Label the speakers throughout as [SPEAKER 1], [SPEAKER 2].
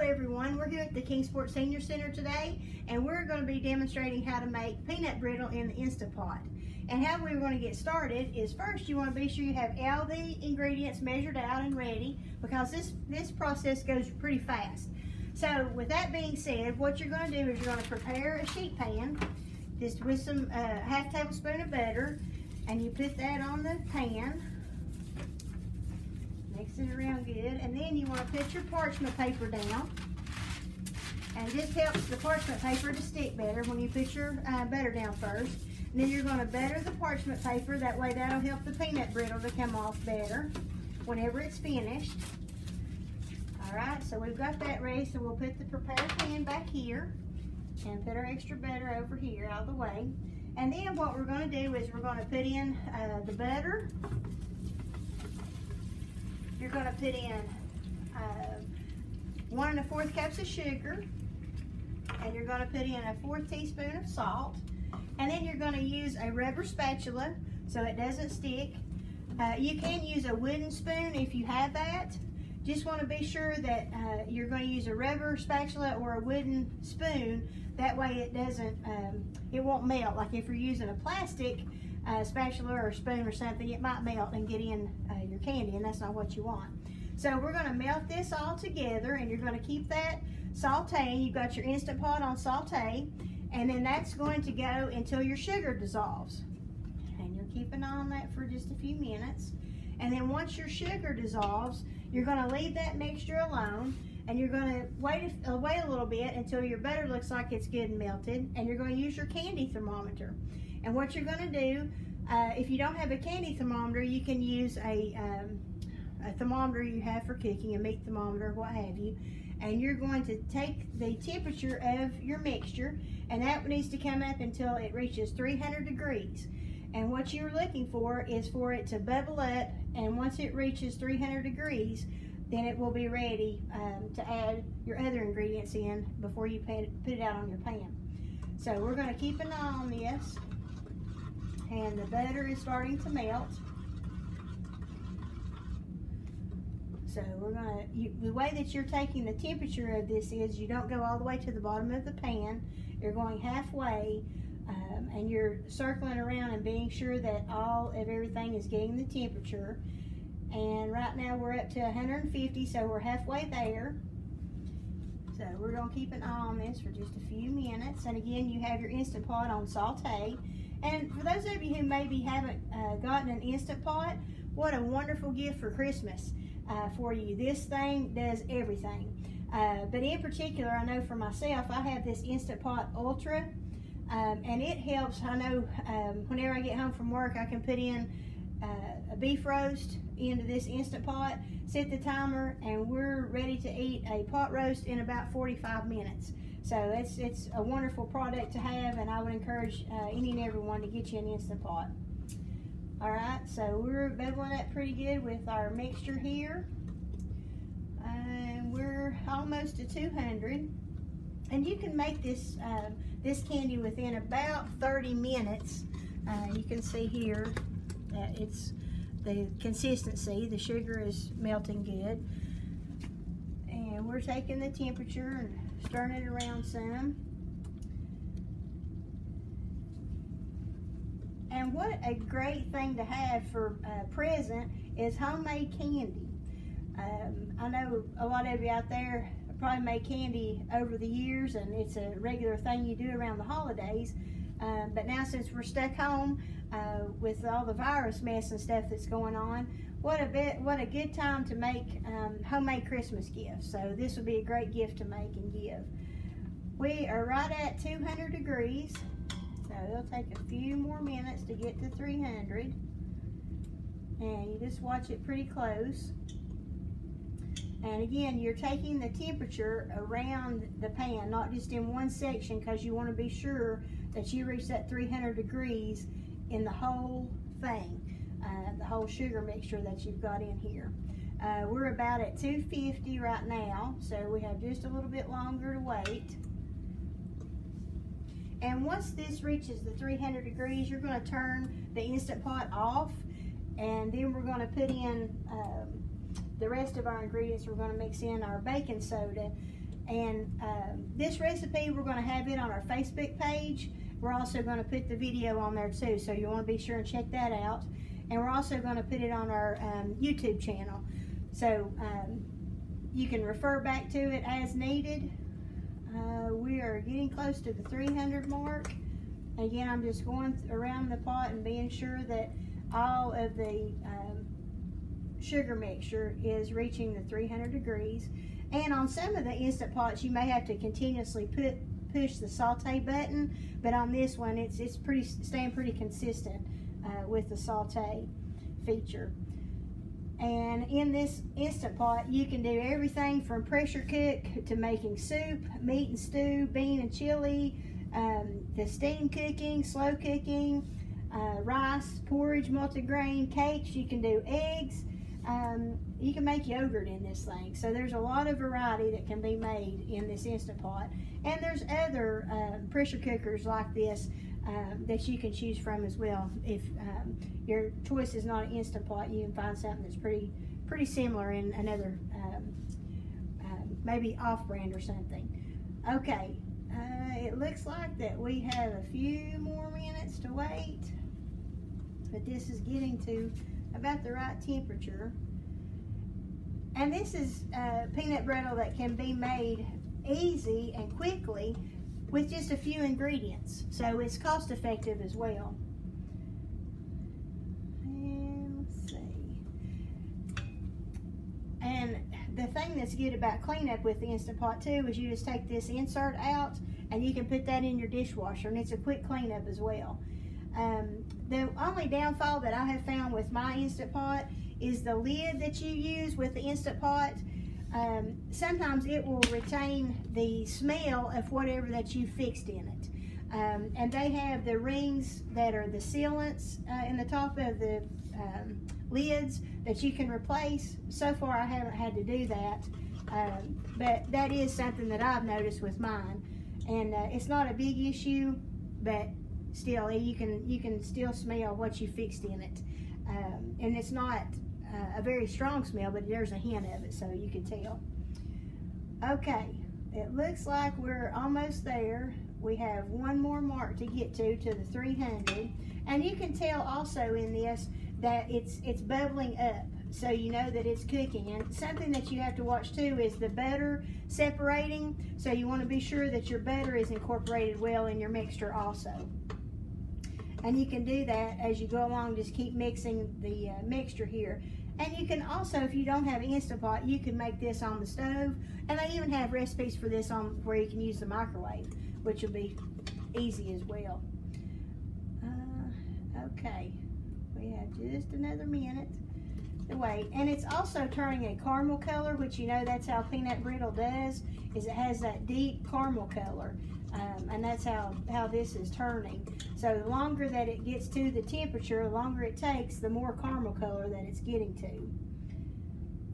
[SPEAKER 1] everyone, we're here at the Kingsport Senior Center today, and we're going to be demonstrating how to make peanut brittle in the Instant Pot. And how we're going to get started is first you want to be sure you have all the ingredients measured out and ready, because this process goes pretty fast. So with that being said, what you're going to do is you're going to prepare a sheet pan just with some half tablespoon of butter, and you put that on the pan. Mix it around good, and then you want to put your parchment paper down, and this helps the parchment paper to stick better when you put your butter down first. And then you're going to butter the parchment paper, that way that'll help the peanut brittle to come off better whenever it's finished. Alright, so we've got that ready, so we'll put the prepared pan back here and put our extra butter over here out of the way. And then what we're going to do is we're going to put in the butter. You're going to put in 1 1/4 cups of sugar, and you're going to put in a 1/4 teaspoon of salt, and then you're going to use a rubber spatula so it doesn't stick. You can use a wooden spoon if you have that. Just want to be sure that you're going to use a rubber spatula or a wooden spoon. That way it doesn't, it won't melt. Like if you're using a plastic spatula or a spoon or something, it might melt and get in your candy, and that's not what you want. So we're going to melt this all together, and you're going to keep that sauteing. You've got your Instant Pot on saute, and then that's going to go until your sugar dissolves. And you'll keep an eye on that for just a few minutes. And then once your sugar dissolves, you're going to leave that mixture alone, and you're going to wait a little bit until your butter looks like it's good and melted, and you're going to use your candy thermometer. And what you're going to do, if you don't have a candy thermometer, you can use a thermometer you have for cooking, a meat thermometer, what have you. And you're going to take the temperature of your mixture, and that needs to come up until it reaches 300 degrees. And what you're looking for is for it to bubble up, and once it reaches 300 degrees, then it will be ready to add your other ingredients in before you put it out on your pan. So we're going to keep an eye on this, and the butter is starting to melt. So we're going to, the way that you're taking the temperature of this is you don't go all the way to the bottom of the pan. You're going halfway, and you're circling around and being sure that all of everything is getting the temperature. And right now we're up to 150, so we're halfway there. So we're going to keep an eye on this for just a few minutes. And again, you have your Instant Pot on saute. And for those of you who maybe haven't gotten an Instant Pot, what a wonderful gift for Christmas for you. This thing does everything. But in particular, I know for myself, I have this Instant Pot Ultra, and it helps. I know whenever I get home from work, I can put in a beef roast into this Instant Pot, set the timer, and we're ready to eat a pot roast in about 45 minutes. So it's a wonderful product to have, and I would encourage any and everyone to get you an Instant Pot. Alright, so we're bubbling up pretty good with our mixture here. And we're almost to 200. And you can make this this candy within about 30 minutes. You can see here that it's the consistency, the sugar is melting good. And we're taking the temperature and stirring it around some. And what a great thing to have for a present is homemade candy. I know a lot of you out there probably made candy over the years, and it's a regular thing you do around the holidays. But now, since we're stuck home with all the virus mess and stuff that's going on, what a good time to make homemade Christmas gifts. So this would be a great gift to make and give. We are right at 200 degrees. So it'll take a few more minutes to get to 300. And you just watch it pretty close. And again, you're taking the temperature around the pan, not just in one section, because you want to be sure that you reach that 300 degrees in the whole thing, the whole sugar mixture that you've got in here. We're about at 250 right now, so we have just a little bit longer to wait. And once this reaches the 300 degrees, you're going to turn the Instant Pot off, and then we're going to put in the rest of our ingredients. We're going to mix in our baking soda, And this recipe, we're going to have it on our Facebook page. We're also going to put the video on there too, so you want to be sure and check that out. And we're also going to put it on our YouTube channel, so you can refer back to it as needed. We are getting close to the 300 mark. Again, I'm just going around the pot and being sure that all of the sugar mixture is reaching the 300 degrees. And on some of the Instant Pots, you may have to continuously push the saute button, but on this one, it's staying pretty consistent with the saute feature. And in this Instant Pot, you can do everything from pressure cook to making soup, meat and stew, bean and chili, the steam cooking, slow cooking, rice, porridge, multigrain, cakes. You can do eggs. You can make yogurt in this thing. So there's a lot of variety that can be made in this Instant Pot. And there's other pressure cookers like this that you can choose from as well. If your choice is not an Instant Pot, you can find something that's pretty similar in another, maybe off-brand or something. Okay, it looks like that we have a few more minutes to wait, but this is getting to about the right temperature. And this is peanut brittle that can be made easy and quickly with just a few ingredients, so it's cost effective as well. And let's see. And the thing that's good about cleanup with the Instant Pot too is you just take this insert out and you can put that in your dishwasher, and it's a quick cleanup as well. The only downfall that I have found with my Instant Pot is the lid that you use with the Instant Pot. Sometimes it will retain the smell of whatever that you fixed in it. And they have the rings that are the sealants in the top of the lids that you can replace. So far I haven't had to do that, but that is something that I've noticed with mine. And it's not a big issue, but still you can still smell what you fixed in it. And it's not a very strong smell, but there's a hint of it, so you can tell. Okay, it looks like we're almost there. We have one more mark to get to the 300, and you can tell also in this that it's bubbling up, so you know that it's cooking. And something that you have to watch too is the butter separating, so you want to be sure that your butter is incorporated well in your mixture also. And you can do that as you go along, just keep mixing the mixture here. And you can also, if you don't have an Instant Pot, you can make this on the stove. And they even have recipes for this on where you can use the microwave, which will be easy as well. Okay, we have just another minute to wait. And it's also turning a caramel color, which you know that's how Peanut Brittle does, is it has that deep caramel color. And that's how this is turning. So the longer that it gets to the temperature, the longer it takes, the more caramel color that it's getting to.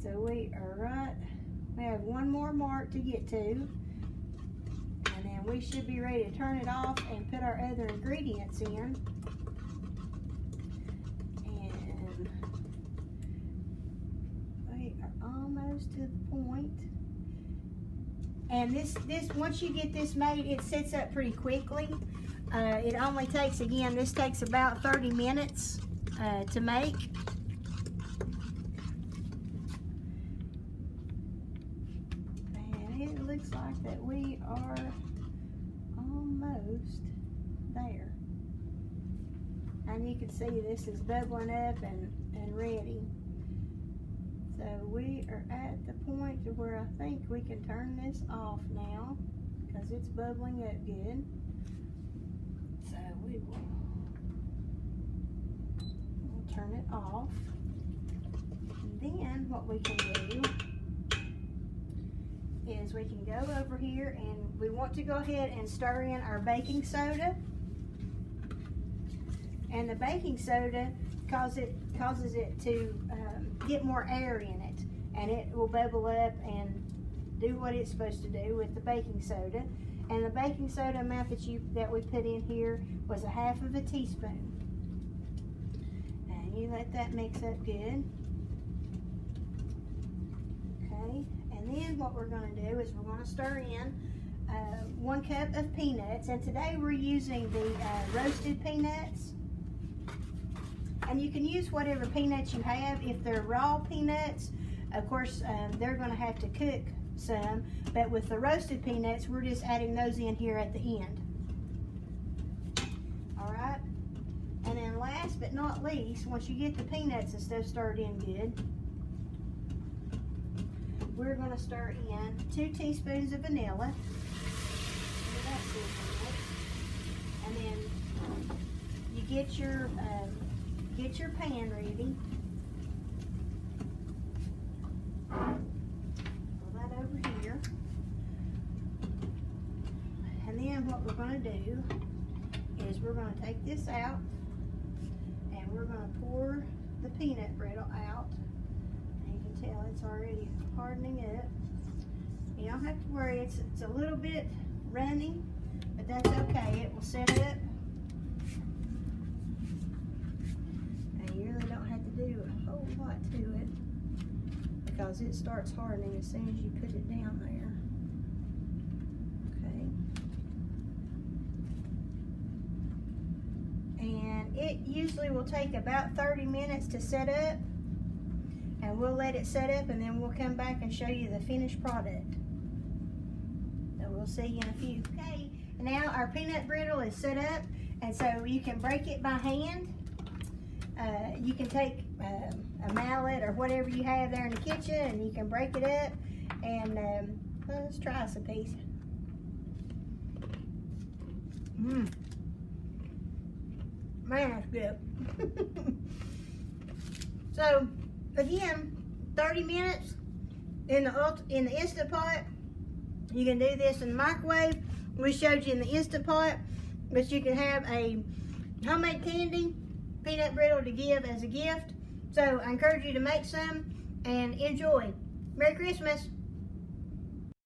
[SPEAKER 1] So we have one more mark to get to, and then we should be ready to turn it off and put our other ingredients in. And we are almost to the point. And this once you get this made, it sets up pretty quickly. It only takes, again, this takes about 30 minutes to make. And it looks like that we are almost there. And you can see this is bubbling up and ready. So we are at the point to where I think we can turn this off now, because it's bubbling up good. So we'll turn it off. And then what we can do is we can go over here, and we want to go ahead and stir in our baking soda. And the baking soda causes it to get more air in it, and it will bubble up and do what it's supposed to do with the baking soda. And the baking soda amount that we put in here was 1/2 teaspoon. And you let that mix up good. Okay, and And then what we're going to do is we're going to stir in 1 cup of peanuts. And today we're using the roasted peanuts. And you can use whatever peanuts you have. If they're raw peanuts, of course, they're going to have to cook some. But with the roasted peanuts, we're just adding those in here at the end. All right. And then last but not least, once you get the peanuts and stuff stirred in good, we're going to stir in 2 teaspoons of vanilla. And then you get your pan ready. Pull that over here. And then what we're going to do is we're going to take this out and we're going to pour the peanut brittle out. And you can tell it's already hardening up. You don't have to worry, it's a little bit runny, but that's okay. It will set up. And you really don't have to do a whole lot to it because it starts hardening as soon as you put it down there. And it usually will take about 30 minutes to set up, and we'll let it set up and then we'll come back and show you the finished product. So we'll see you in a few. Okay, now our peanut brittle is set up, and so you can break it by hand. You can take a mallet or whatever you have there in the kitchen and you can break it up, and well, let's try us a piece. Man, that's good. So again, 30 minutes in the Instant Pot. You can do this in the microwave. We showed you in the Instant Pot, but you can have a homemade candy peanut brittle to give as a gift. So I encourage you to make some and enjoy. Merry Christmas.